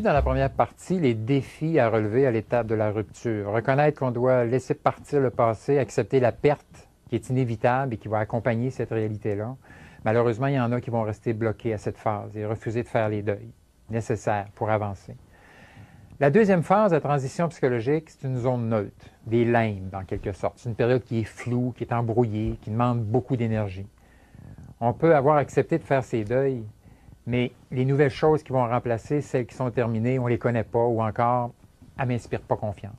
vu dans la première partie les défis à relever à l'étape de la rupture. Reconnaître qu'on doit laisser partir le passé, accepter la perte qui est inévitable et qui va accompagner cette réalité-là. Malheureusement, il y en a qui vont rester bloqués à cette phase et refuser de faire les deuils nécessaires pour avancer. La deuxième phase, la transition psychologique, c'est une zone neutre, des limbes en quelque sorte. C'est une période qui est floue, qui est embrouillée, qui demande beaucoup d'énergie. On peut avoir accepté de faire ces deuils, mais les nouvelles choses qui vont remplacer celles qui sont terminées, on ne les connaît pas ou encore, elles ne m'inspirent pas confiance.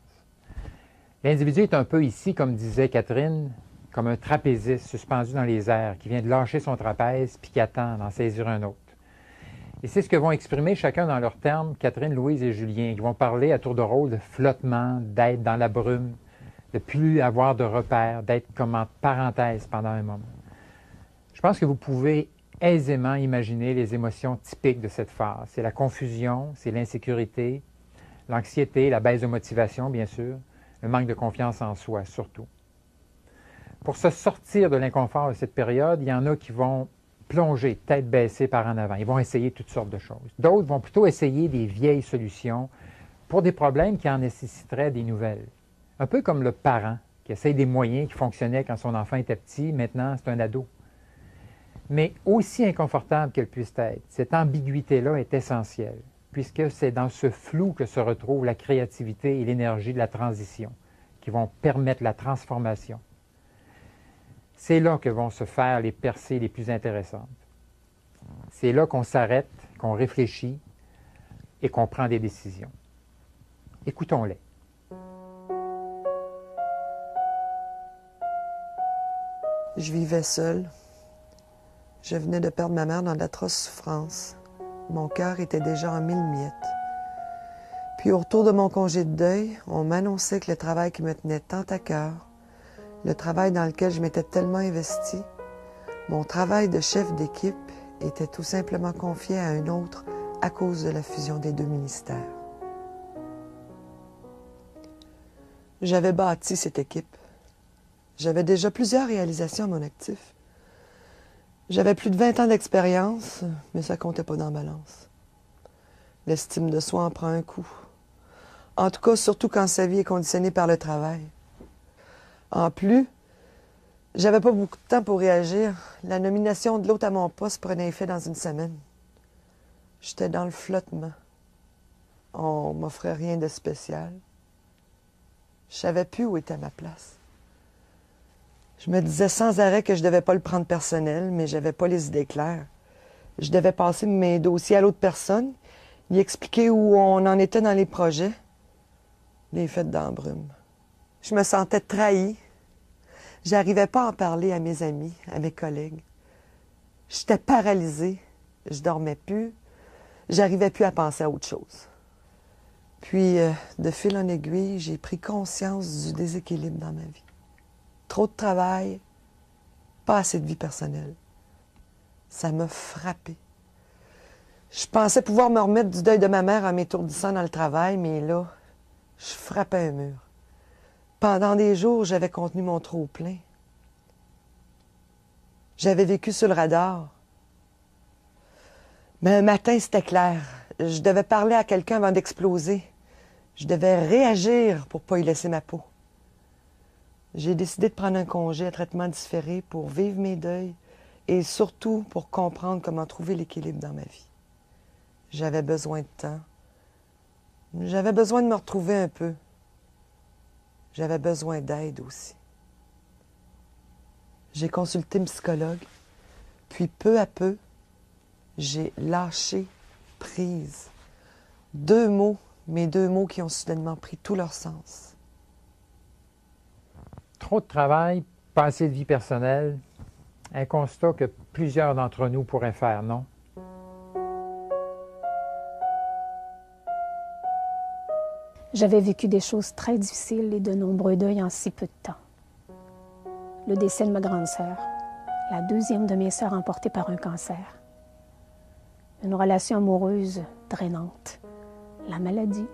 L'individu est un peu ici, comme disait Catherine, comme un trapéziste suspendu dans les airs qui vient de lâcher son trapèze puis qui attend d'en saisir un autre. Et c'est ce que vont exprimer chacun dans leurs termes Catherine, Louise et Julien, qui vont parler à tour de rôle de flottement, d'être dans la brume, de plus avoir de repères, d'être comme en parenthèse pendant un moment. Je pense que vous pouvez aisément imaginer les émotions typiques de cette phase. C'est la confusion, c'est l'insécurité, l'anxiété, la baisse de motivation, bien sûr, le manque de confiance en soi, surtout. Pour se sortir de l'inconfort de cette période, il y en a qui vont plonger, tête baissée par en avant. Ils vont essayer toutes sortes de choses. D'autres vont plutôt essayer des vieilles solutions pour des problèmes qui en nécessiteraient des nouvelles. Un peu comme le parent qui essaye des moyens qui fonctionnaient quand son enfant était petit, maintenant c'est un ado. Mais aussi inconfortable qu'elle puisse être, cette ambiguïté-là est essentielle, puisque c'est dans ce flou que se retrouve la créativité et l'énergie de la transition, qui vont permettre la transformation. C'est là que vont se faire les percées les plus intéressantes. C'est là qu'on s'arrête, qu'on réfléchit et qu'on prend des décisions. Écoutons-les. Je vivais seule. Je venais de perdre ma mère dans d'atroces souffrances. Mon cœur était déjà en mille miettes. Puis au retour de mon congé de deuil, on m'annonçait que le travail qui me tenait tant à cœur, le travail dans lequel je m'étais tellement investie, mon travail de chef d'équipe était tout simplement confié à un autre à cause de la fusion des deux ministères. J'avais bâti cette équipe. J'avais déjà plusieurs réalisations à mon actif. J'avais plus de 20 ans d'expérience, mais ça comptait pas dans la balance. L'estime de soi en prend un coup. En tout cas, surtout quand sa vie est conditionnée par le travail. En plus, j'avais pas beaucoup de temps pour réagir. La nomination de l'autre à mon poste prenait effet dans une semaine. J'étais dans le flottement. On m'offrait rien de spécial. Je savais plus où était ma place. Je me disais sans arrêt que je devais pas le prendre personnel, mais j'avais pas les idées claires. Je devais passer mes dossiers à l'autre personne, lui expliquer où on en était dans les projets. Les fêtes dans la brume. Je me sentais trahie. J'arrivais pas à en parler à mes amis, à mes collègues. J'étais paralysée. Je dormais plus. J'arrivais plus à penser à autre chose. Puis, de fil en aiguille, j'ai pris conscience du déséquilibre dans ma vie. Trop de travail, pas assez de vie personnelle. Ça m'a frappée. Je pensais pouvoir me remettre du deuil de ma mère en m'étourdissant dans le travail, mais là, je frappais un mur. Pendant des jours, j'avais contenu mon trop-plein. J'avais vécu sur le radar. Mais un matin, c'était clair. Je devais parler à quelqu'un avant d'exploser. Je devais réagir pour ne pas y laisser ma peau. J'ai décidé de prendre un congé à traitement différé pour vivre mes deuils et surtout pour comprendre comment trouver l'équilibre dans ma vie. J'avais besoin de temps. J'avais besoin de me retrouver un peu. J'avais besoin d'aide aussi. J'ai consulté une psychologue, puis peu à peu, j'ai lâché prise. Deux mots, mes deux mots qui ont soudainement pris tout leur sens. Trop de travail, pas assez de vie personnelle, un constat que plusieurs d'entre nous pourraient faire, non? J'avais vécu des choses très difficiles et de nombreux deuils en si peu de temps. Le décès de ma grande sœur, la deuxième de mes sœurs emportée par un cancer. Une relation amoureuse drainante. La maladie.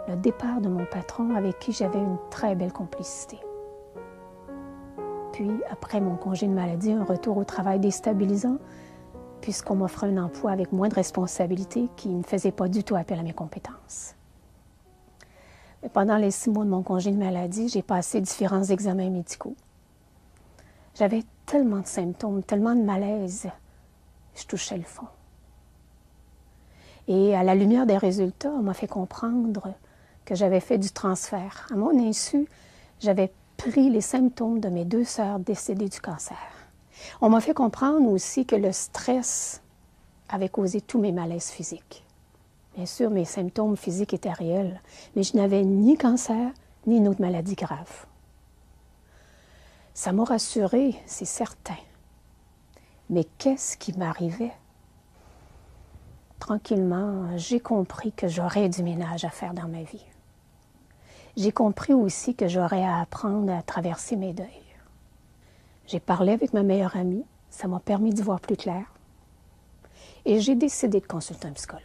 Le départ de mon patron avec qui j'avais une très belle complicité. Puis, après mon congé de maladie, un retour au travail déstabilisant puisqu'on m'offrait un emploi avec moins de responsabilités qui ne faisait pas du tout appel à mes compétences. Mais pendant les 6 mois de mon congé de maladie, j'ai passé différents examens médicaux. J'avais tellement de symptômes, tellement de malaise, je touchais le fond. Et à la lumière des résultats, on m'a fait comprendre que j'avais fait du transfert. À mon insu, j'avais pris les symptômes de mes 2 sœurs décédées du cancer. On m'a fait comprendre aussi que le stress avait causé tous mes malaises physiques. Bien sûr, mes symptômes physiques étaient réels, mais je n'avais ni cancer, ni une autre maladie grave. Ça m'a rassurée, c'est certain. Mais qu'est-ce qui m'arrivait? Tranquillement, j'ai compris que j'aurais du ménage à faire dans ma vie. J'ai compris aussi que j'aurais à apprendre à traverser mes deuils. J'ai parlé avec ma meilleure amie, ça m'a permis d'y voir plus clair. Et j'ai décidé de consulter un psychologue.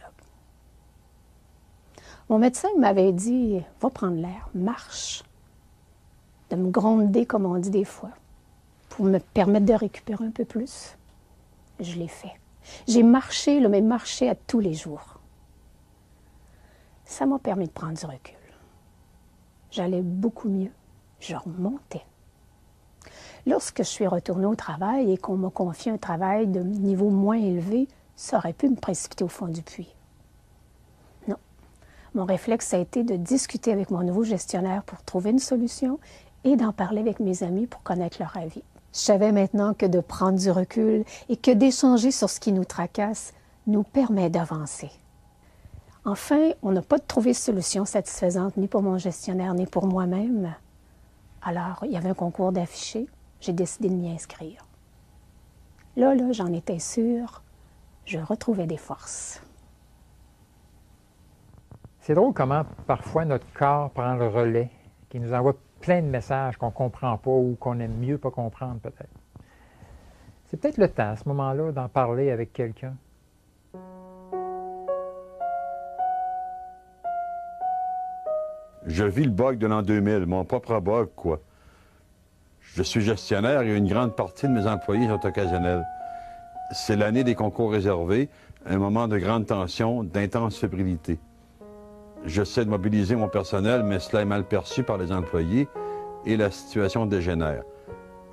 Mon médecin m'avait dit « Va prendre l'air, marche », de me gronder, comme on dit des fois, pour me permettre de récupérer un peu plus. Je l'ai fait. J'ai marché, mais marché à tous les jours. Ça m'a permis de prendre du recul. J'allais beaucoup mieux. Je remontais. Lorsque je suis retournée au travail et qu'on m'a confié un travail de niveau moins élevé, ça aurait pu me précipiter au fond du puits. Non. Mon réflexe a été de discuter avec mon nouveau gestionnaire pour trouver une solution et d'en parler avec mes amis pour connaître leur avis. Je savais maintenant que de prendre du recul et que d'échanger sur ce qui nous tracasse nous permet d'avancer. Enfin, on n'a pas trouvé de solution satisfaisante ni pour mon gestionnaire ni pour moi-même. Alors, il y avait un concours d'affichés. J'ai décidé de m'y inscrire. Là, j'en étais sûre. Je retrouvais des forces. C'est drôle comment parfois notre corps prend le relais, qui nous envoie plein de messages qu'on ne comprend pas ou qu'on aime mieux pas comprendre peut-être. C'est peut-être le temps à ce moment-là d'en parler avec quelqu'un. Je vis le bug de l'an 2000, mon propre bug, quoi. Je suis gestionnaire et une grande partie de mes employés sont occasionnels. C'est l'année des concours réservés, un moment de grande tension, d'intense fébrilité. J'essaie de mobiliser mon personnel, mais cela est mal perçu par les employés et la situation dégénère.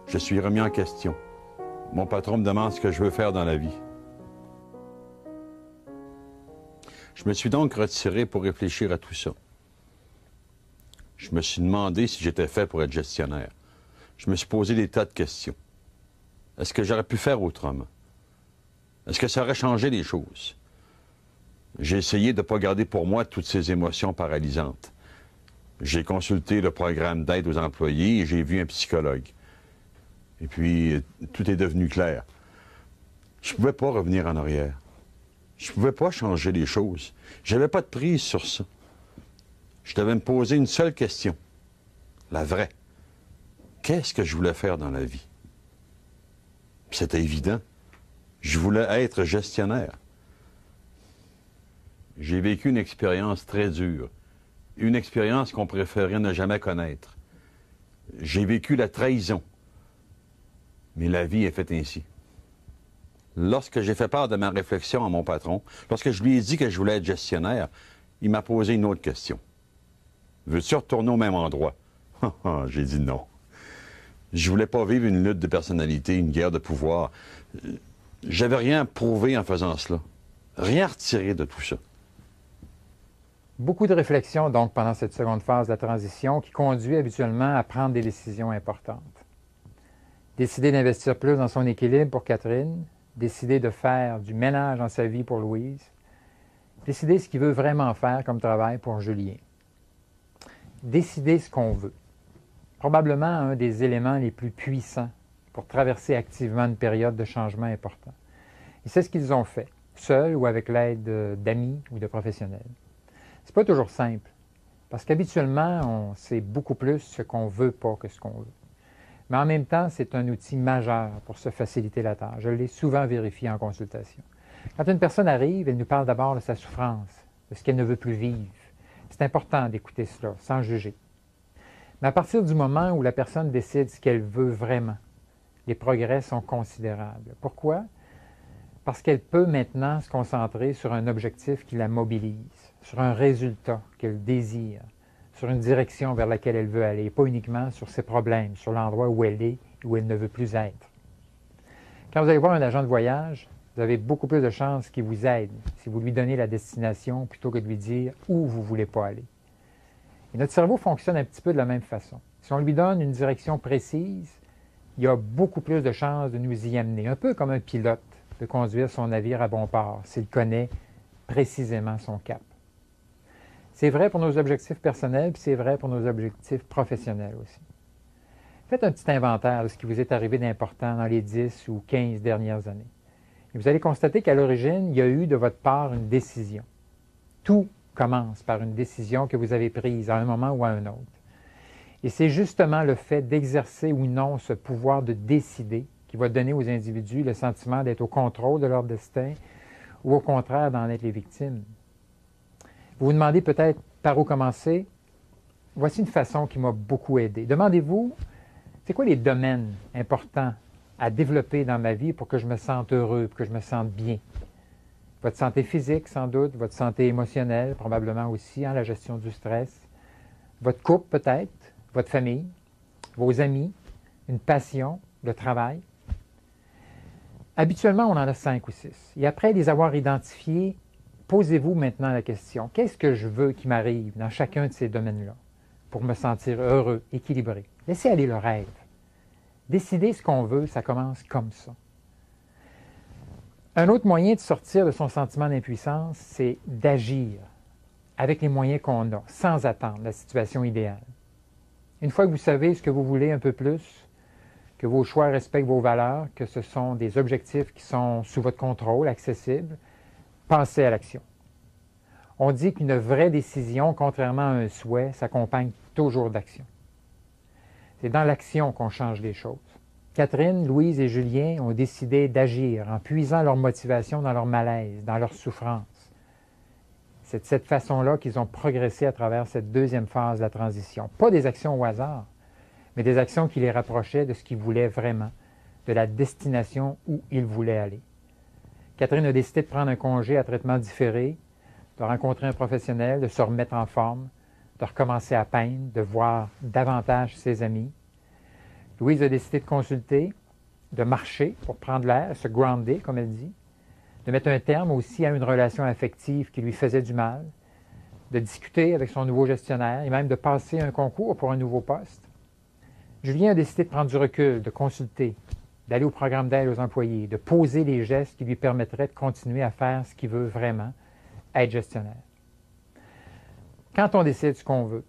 Je suis remis en question. Mon patron me demande ce que je veux faire dans la vie. Je me suis donc retiré pour réfléchir à tout ça. Je me suis demandé si j'étais fait pour être gestionnaire. Je me suis posé des tas de questions. Est-ce que j'aurais pu faire autrement? Est-ce que ça aurait changé les choses? J'ai essayé de ne pas garder pour moi toutes ces émotions paralysantes. J'ai consulté le programme d'aide aux employés et j'ai vu un psychologue. Et puis, tout est devenu clair. Je ne pouvais pas revenir en arrière. Je ne pouvais pas changer les choses. Je n'avais pas de prise sur ça. Je devais me poser une seule question. La vraie. Qu'est-ce que je voulais faire dans la vie? C'était évident. Je voulais être gestionnaire. J'ai vécu une expérience très dure. Une expérience qu'on préférerait ne jamais connaître. J'ai vécu la trahison. Mais la vie est faite ainsi. Lorsque j'ai fait part de ma réflexion à mon patron, lorsque je lui ai dit que je voulais être gestionnaire, il m'a posé une autre question. Veux-tu retourner au même endroit? J'ai dit non. Je voulais pas vivre une lutte de personnalité, une guerre de pouvoir. J'avais rien prouvé en faisant cela. Rien retiré de tout ça. Beaucoup de réflexions, donc, pendant cette seconde phase de la transition qui conduit habituellement à prendre des décisions importantes. Décider d'investir plus dans son équilibre pour Catherine, décider de faire du ménage dans sa vie pour Louise, décider ce qu'il veut vraiment faire comme travail pour Julien. Décider ce qu'on veut. Probablement un des éléments les plus puissants pour traverser activement une période de changement important. Et c'est ce qu'ils ont fait, seuls ou avec l'aide d'amis ou de professionnels. C'est pas toujours simple, parce qu'habituellement, on sait beaucoup plus ce qu'on veut pas que ce qu'on veut. Mais en même temps, c'est un outil majeur pour se faciliter la tâche. Je l'ai souvent vérifié en consultation. Quand une personne arrive, elle nous parle d'abord de sa souffrance, de ce qu'elle ne veut plus vivre. C'est important d'écouter cela, sans juger. Mais à partir du moment où la personne décide ce qu'elle veut vraiment, les progrès sont considérables. Pourquoi? parce qu'elle peut maintenant se concentrer sur un objectif qui la mobilise, sur un résultat qu'elle désire, sur une direction vers laquelle elle veut aller, et pas uniquement sur ses problèmes, sur l'endroit où elle est, où elle ne veut plus être. Quand vous allez voir un agent de voyage, vous avez beaucoup plus de chances qu'il vous aide si vous lui donnez la destination plutôt que de lui dire où vous ne voulez pas aller. Et notre cerveau fonctionne un petit peu de la même façon. Si on lui donne une direction précise, il y a beaucoup plus de chances de nous y amener, un peu comme un pilote de conduire son navire à bon port s'il connaît précisément son cap. C'est vrai pour nos objectifs personnels, puis c'est vrai pour nos objectifs professionnels aussi. Faites un petit inventaire de ce qui vous est arrivé d'important dans les 10 ou 15 dernières années. Et vous allez constater qu'à l'origine, il y a eu de votre part une décision. Tout commence par une décision que vous avez prise à un moment ou à un autre. Et c'est justement le fait d'exercer ou non ce pouvoir de décider qui va donner aux individus le sentiment d'être au contrôle de leur destin ou au contraire d'en être les victimes. Vous vous demandez peut-être par où commencer. Voici une façon qui m'a beaucoup aidé. Demandez-vous, c'est quoi les domaines importants à développer dans ma vie pour que je me sente heureux, pour que je me sente bien? Votre santé physique, sans doute, votre santé émotionnelle, probablement aussi, la gestion du stress, votre couple peut-être, votre famille, vos amis, une passion, le travail. Habituellement, on en a 5 ou 6. Et après les avoir identifiés, posez-vous maintenant la question, qu'est-ce que je veux qui m'arrive dans chacun de ces domaines-là pour me sentir heureux, équilibré? Laissez aller le rêve. Décider ce qu'on veut, ça commence comme ça. Un autre moyen de sortir de son sentiment d'impuissance, c'est d'agir avec les moyens qu'on a, sans attendre la situation idéale. Une fois que vous savez ce que vous voulez un peu plus, que vos choix respectent vos valeurs, que ce sont des objectifs qui sont sous votre contrôle, accessibles, pensez à l'action. On dit qu'une vraie décision, contrairement à un souhait, s'accompagne toujours d'action. C'est dans l'action qu'on change les choses. Catherine, Louise et Julien ont décidé d'agir en puisant leur motivation dans leur malaise, dans leur souffrance. C'est de cette façon-là qu'ils ont progressé à travers cette deuxième phase de la transition. Pas des actions au hasard, mais des actions qui les rapprochaient de ce qu'ils voulaient vraiment, de la destination où ils voulaient aller. Catherine a décidé de prendre un congé à traitement différé, de rencontrer un professionnel, de se remettre en forme, de recommencer à peindre, de voir davantage ses amis. Louise a décidé de consulter, de marcher pour prendre l'air, se grounder, comme elle dit, de mettre un terme aussi à une relation affective qui lui faisait du mal, de discuter avec son nouveau gestionnaire et même de passer un concours pour un nouveau poste. Julien a décidé de prendre du recul, de consulter, d'aller au programme d'aide aux employés, de poser les gestes qui lui permettraient de continuer à faire ce qu'il veut vraiment, être gestionnaire. Quand on décide ce qu'on veut,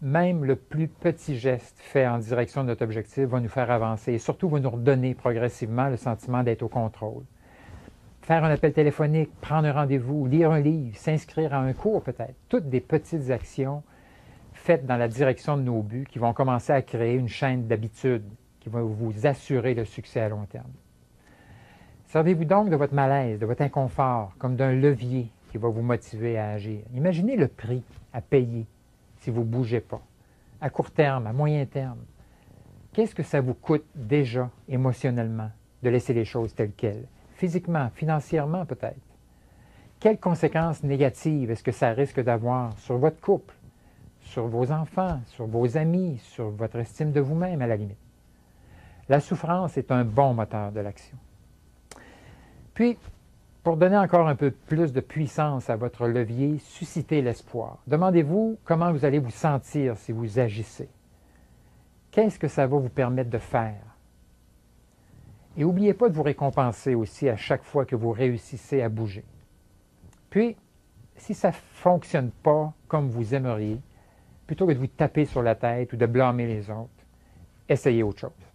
même le plus petit geste fait en direction de notre objectif va nous faire avancer et surtout va nous redonner progressivement le sentiment d'être au contrôle. Faire un appel téléphonique, prendre un rendez-vous, lire un livre, s'inscrire à un cours peut-être, toutes des petites actions faites dans la direction de nos buts qui vont commencer à créer une chaîne d'habitudes qui va vous assurer le succès à long terme. Servez-vous donc de votre malaise, de votre inconfort, comme d'un levier qui va vous motiver à agir. Imaginez le prix à payer si vous ne bougez pas, à court terme, à moyen terme. Qu'est-ce que ça vous coûte déjà émotionnellement de laisser les choses telles quelles? Physiquement, financièrement peut-être. Quelles conséquences négatives est-ce que ça risque d'avoir sur votre couple, sur vos enfants, sur vos amis, sur votre estime de vous-même à la limite? La souffrance est un bon moteur de l'action. Puis, pour donner encore un peu plus de puissance à votre levier, suscitez l'espoir. Demandez-vous comment vous allez vous sentir si vous agissez. Qu'est-ce que ça va vous permettre de faire? Et n'oubliez pas de vous récompenser aussi à chaque fois que vous réussissez à bouger. Puis, si ça ne fonctionne pas comme vous aimeriez, plutôt que de vous taper sur la tête ou de blâmer les autres, essayez autre chose.